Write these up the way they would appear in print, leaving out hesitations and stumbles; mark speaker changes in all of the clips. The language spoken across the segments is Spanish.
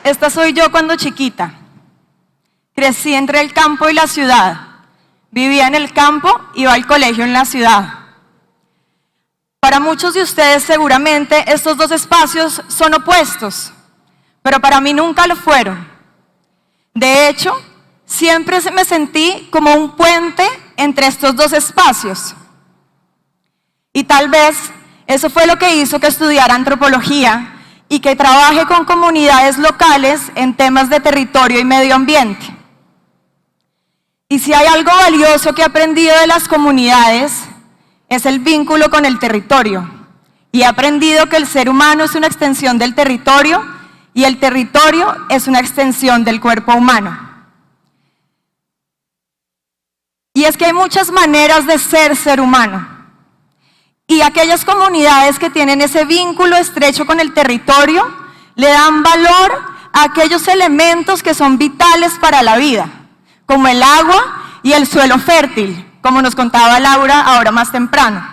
Speaker 1: esta soy yo cuando chiquita. Crecí entre el campo y la ciudad. Vivía en el campo, iba al colegio en la ciudad. Para muchos de ustedes seguramente estos dos espacios son opuestos, pero para mí nunca lo fueron. De hecho, siempre me sentí como un puente entre estos dos espacios. Y tal vez eso fue lo que hizo que estudiara antropología y que trabaje con comunidades locales en temas de territorio y medio ambiente. Y si hay algo valioso que he aprendido de las comunidades, es el vínculo con el territorio. Y he aprendido que el ser humano es una extensión del territorio y el territorio es una extensión del cuerpo humano. Y es que hay muchas maneras de ser humano. Y aquellas comunidades que tienen ese vínculo estrecho con el territorio le dan valor a aquellos elementos que son vitales para la vida, como el agua y el suelo fértil, como nos contaba Laura ahora más temprano.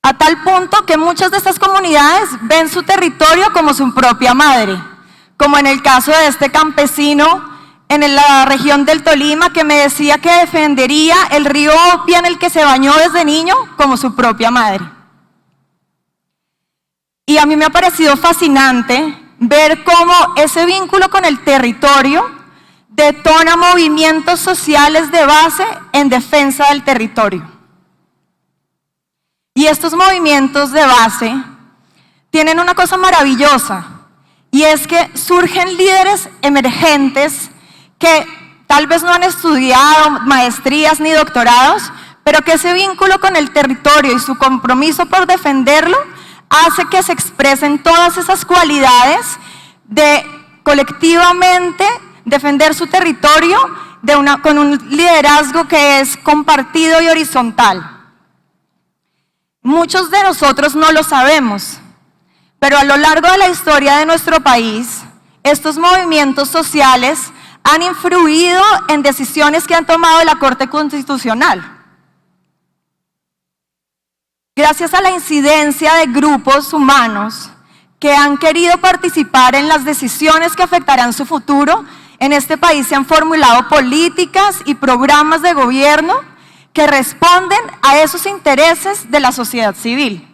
Speaker 1: A tal punto que muchas de estas comunidades ven su territorio como su propia madre, como en el caso de este campesino en la región del Tolima que me decía que defendería el río Opia en el que se bañó desde niño como su propia madre. Y a mí me ha parecido fascinante ver cómo ese vínculo con el territorio detona movimientos sociales de base en defensa del territorio. Y estos movimientos de base tienen una cosa maravillosa, y es que surgen líderes emergentes que tal vez no han estudiado maestrías ni doctorados, pero que ese vínculo con el territorio y su compromiso por defenderlo hace que se expresen todas esas cualidades de colectivamente defender su territorio con un liderazgo que es compartido y horizontal. Muchos de nosotros no lo sabemos, pero a lo largo de la historia de nuestro país, estos movimientos sociales han influido en decisiones que han tomado la Corte Constitucional. Gracias a la incidencia de grupos humanos que han querido participar en las decisiones que afectarán su futuro, en este país se han formulado políticas y programas de gobierno que responden a esos intereses de la sociedad civil.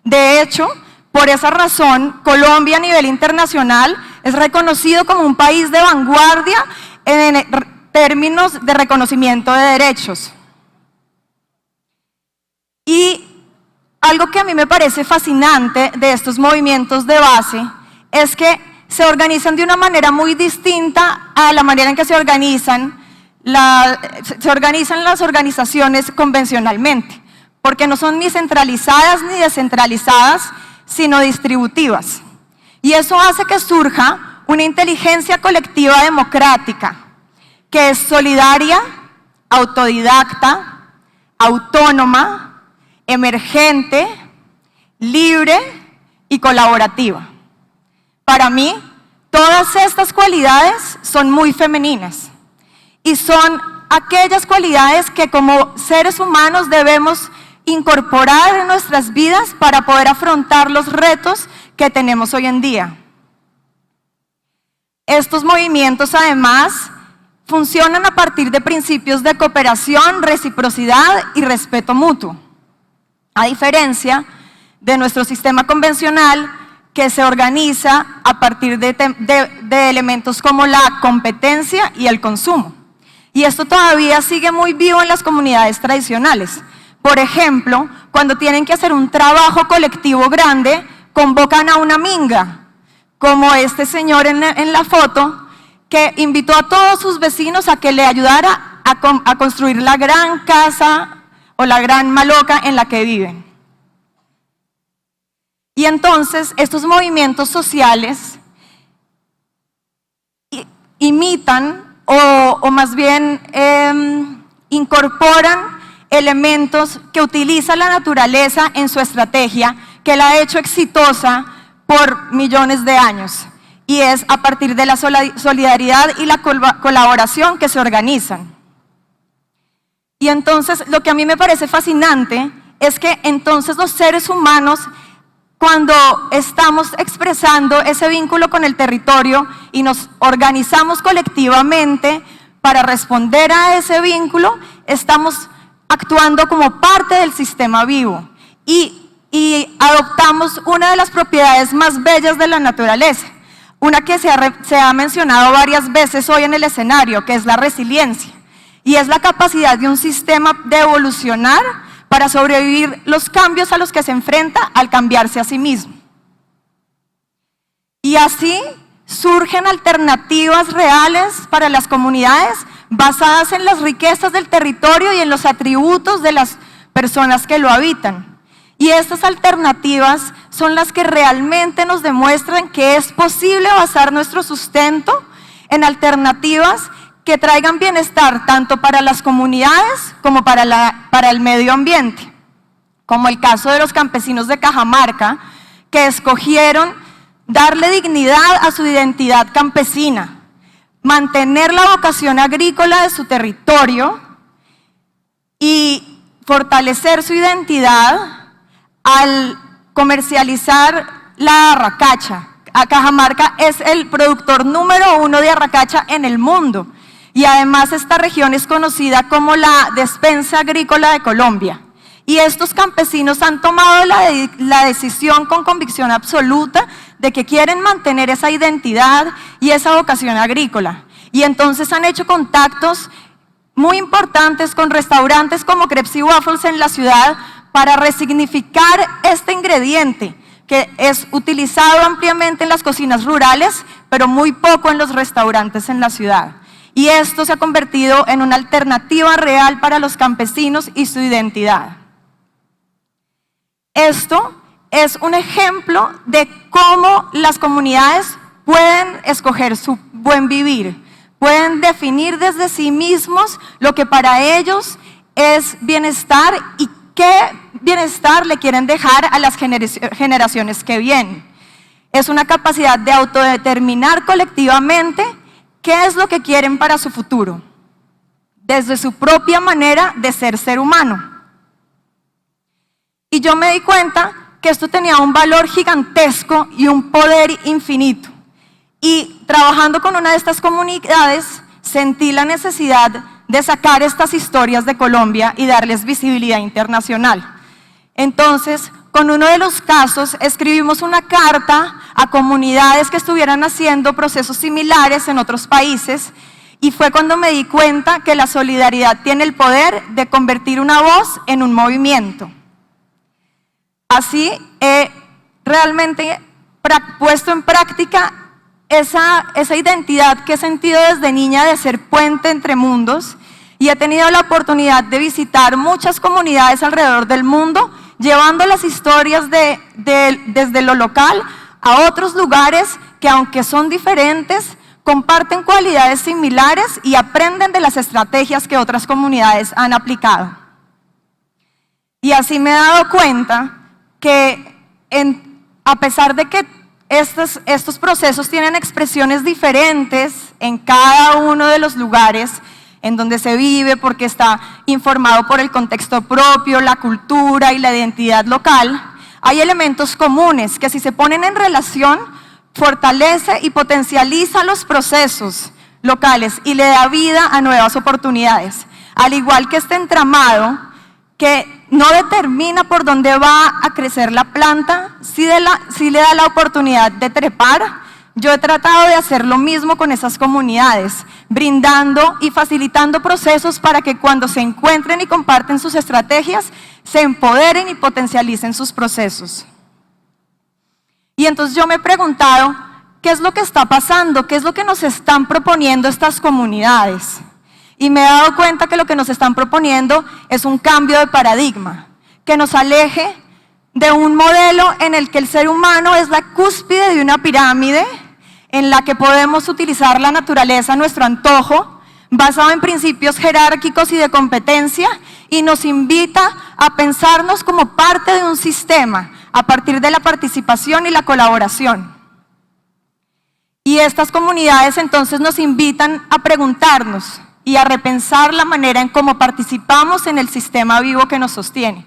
Speaker 1: De hecho, por esa razón, Colombia a nivel internacional es reconocido como un país de vanguardia en términos de reconocimiento de derechos. Y algo que a mí me parece fascinante de estos movimientos de base es que se organizan de una manera muy distinta a la manera en que se organizan las organizaciones convencionalmente, porque no son ni centralizadas ni descentralizadas, sino distributivas. Y eso hace que surja una inteligencia colectiva democrática, que es solidaria, autodidacta, autónoma, emergente, libre y colaborativa. Para mí, todas estas cualidades son muy femeninas y son aquellas cualidades que como seres humanos debemos incorporar en nuestras vidas para poder afrontar los retos que tenemos hoy en día. Estos movimientos, además, funcionan a partir de principios de cooperación, reciprocidad y respeto mutuo, a diferencia de nuestro sistema convencional, que se organiza a partir de elementos como la competencia y el consumo. Y esto todavía sigue muy vivo en las comunidades tradicionales. Por ejemplo, cuando tienen que hacer un trabajo colectivo grande, convocan a una minga, como este señor en la foto, que invitó a todos sus vecinos a que le ayudara a construir la gran casa o la gran maloca en la que viven. Y entonces estos movimientos sociales imitan o más bien incorporan elementos que utiliza la naturaleza en su estrategia, que la ha hecho exitosa por millones de años. Y es a partir de la solidaridad y la colaboración que se organizan. Y entonces lo que a mí me parece fascinante es que entonces los seres humanos cuando estamos expresando ese vínculo con el territorio y nos organizamos colectivamente para responder a ese vínculo, estamos actuando como parte del sistema vivo y adoptamos una de las propiedades más bellas de la naturaleza, una que se ha mencionado varias veces hoy en el escenario, que es la resiliencia, y es la capacidad de un sistema de evolucionar para sobrevivir los cambios a los que se enfrenta al cambiarse a sí mismo. Y así surgen alternativas reales para las comunidades basadas en las riquezas del territorio y en los atributos de las personas que lo habitan. Y estas alternativas son las que realmente nos demuestran que es posible basar nuestro sustento en alternativas que traigan bienestar tanto para las comunidades como para el medio ambiente, como el caso de los campesinos de Cajamarca, que escogieron darle dignidad a su identidad campesina, mantener la vocación agrícola de su territorio y fortalecer su identidad al comercializar la arracacha. Cajamarca es el productor número 1 de arracacha en el mundo. Y además esta región es conocida como la despensa agrícola de Colombia. Y estos campesinos han tomado la decisión con convicción absoluta de que quieren mantener esa identidad y esa vocación agrícola. Y entonces han hecho contactos muy importantes con restaurantes como Crepes y Waffles en la ciudad para resignificar este ingrediente que es utilizado ampliamente en las cocinas rurales, pero muy poco en los restaurantes en la ciudad. Y esto se ha convertido en una alternativa real para los campesinos y su identidad. Esto es un ejemplo de cómo las comunidades pueden escoger su buen vivir, pueden definir desde sí mismos lo que para ellos es bienestar y qué bienestar le quieren dejar a las generaciones que vienen. Es una capacidad de autodeterminar colectivamente qué es lo que quieren para su futuro, desde su propia manera de ser humano. Y yo me di cuenta que esto tenía un valor gigantesco y un poder infinito. Y trabajando con una de estas comunidades, sentí la necesidad de sacar estas historias de Colombia y darles visibilidad internacional. Entonces, con uno de los casos, escribimos una carta a comunidades que estuvieran haciendo procesos similares en otros países, y fue cuando me di cuenta que la solidaridad tiene el poder de convertir una voz en un movimiento. Así he realmente puesto en práctica esa identidad que he sentido desde niña de ser puente entre mundos, y he tenido la oportunidad de visitar muchas comunidades alrededor del mundo, llevando las historias desde lo local a otros lugares que, aunque son diferentes, comparten cualidades similares y aprenden de las estrategias que otras comunidades han aplicado. Y así me he dado cuenta que a pesar de que estos procesos tienen expresiones diferentes en cada uno de los lugares en donde se vive, porque está informado por el contexto propio, la cultura y la identidad local, hay elementos comunes que, si se ponen en relación, fortalece y potencializa los procesos locales y le da vida a nuevas oportunidades. Al igual que este entramado que no determina por dónde va a crecer la planta, sí le da la oportunidad de trepar. Yo he tratado de hacer lo mismo con esas comunidades, brindando y facilitando procesos para que cuando se encuentren y comparten sus estrategias, se empoderen y potencialicen sus procesos. Y entonces yo me he preguntado, ¿qué es lo que está pasando? ¿Qué es lo que nos están proponiendo estas comunidades? Y me he dado cuenta que lo que nos están proponiendo es un cambio de paradigma, que nos aleje de un modelo en el que el ser humano es la cúspide de una pirámide, en la que podemos utilizar la naturaleza a nuestro antojo, basado en principios jerárquicos y de competencia, y nos invita a pensarnos como parte de un sistema, a partir de la participación y la colaboración. Y estas comunidades entonces nos invitan a preguntarnos y a repensar la manera en cómo participamos en el sistema vivo que nos sostiene.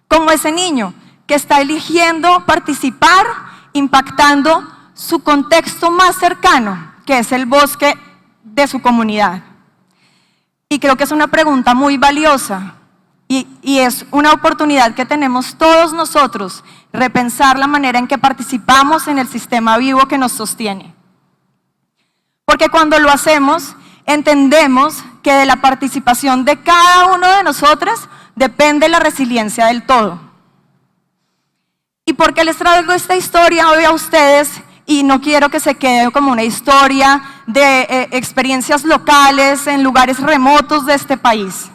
Speaker 1: Como ese niño que está eligiendo participar, impactando su contexto más cercano, que es el bosque de su comunidad. Y creo que es una pregunta muy valiosa y es una oportunidad que tenemos todos nosotros, repensar la manera en que participamos en el sistema vivo que nos sostiene. Porque cuando lo hacemos, entendemos que de la participación de cada uno de nosotros depende la resiliencia del todo. ¿Y por qué les traigo esta historia hoy a ustedes? Y no quiero que se quede como una historia de experiencias locales en lugares remotos de este país.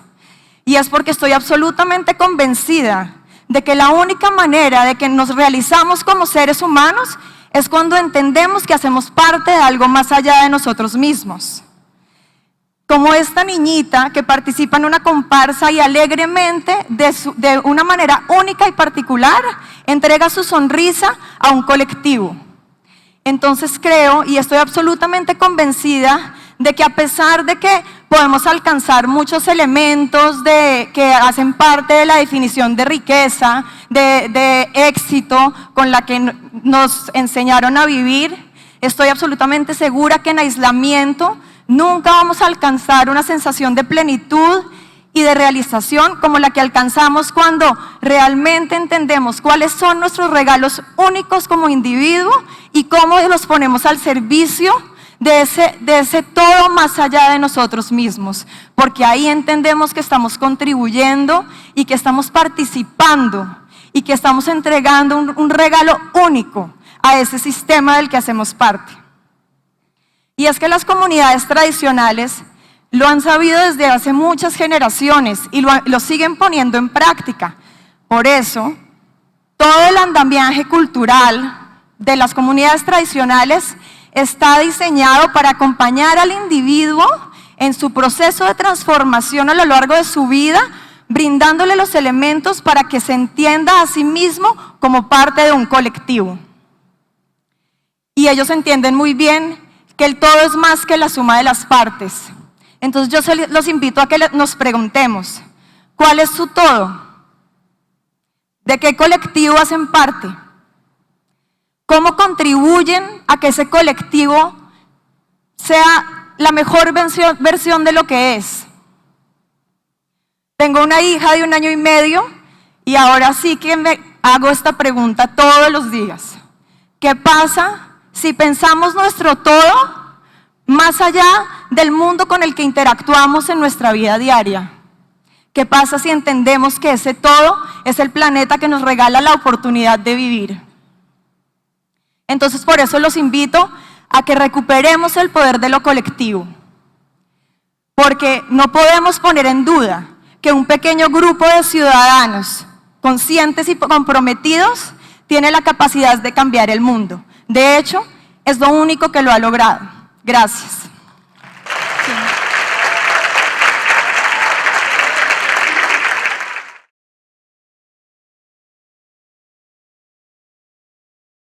Speaker 1: Y es porque estoy absolutamente convencida de que la única manera de que nos realizamos como seres humanos es cuando entendemos que hacemos parte de algo más allá de nosotros mismos. Como esta niñita que participa en una comparsa y alegremente, de una manera única y particular, entrega su sonrisa a un colectivo. Entonces creo y estoy absolutamente convencida de que a pesar de que podemos alcanzar muchos elementos que hacen parte de la definición de riqueza, de éxito con la que nos enseñaron a vivir, estoy absolutamente segura que en aislamiento nunca vamos a alcanzar una sensación de plenitud y de realización como la que alcanzamos cuando realmente entendemos cuáles son nuestros regalos únicos como individuo y cómo los ponemos al servicio de ese todo más allá de nosotros mismos, porque ahí entendemos que estamos contribuyendo y que estamos participando y que estamos entregando un regalo único a ese sistema del que hacemos parte. Y es que las comunidades tradicionales lo han sabido desde hace muchas generaciones y lo siguen poniendo en práctica. Por eso, todo el andamiaje cultural de las comunidades tradicionales está diseñado para acompañar al individuo en su proceso de transformación a lo largo de su vida, brindándole los elementos para que se entienda a sí mismo como parte de un colectivo. Y ellos entienden muy bien que el todo es más que la suma de las partes. Entonces yo los invito a que nos preguntemos, ¿cuál es su todo? ¿De qué colectivo hacen parte? ¿Cómo contribuyen a que ese colectivo sea la mejor versión de lo que es? Tengo una hija de 1 año y medio y ahora sí que me hago esta pregunta todos los días. ¿Qué pasa si pensamos nuestro todo más allá del mundo con el que interactuamos en nuestra vida diaria? ¿Qué pasa si entendemos que ese todo es el planeta que nos regala la oportunidad de vivir? Entonces, por eso los invito a que recuperemos el poder de lo colectivo, porque no podemos poner en duda que un pequeño grupo de ciudadanos conscientes y comprometidos tiene la capacidad de cambiar el mundo. De hecho, es lo único que lo ha logrado. Gracias.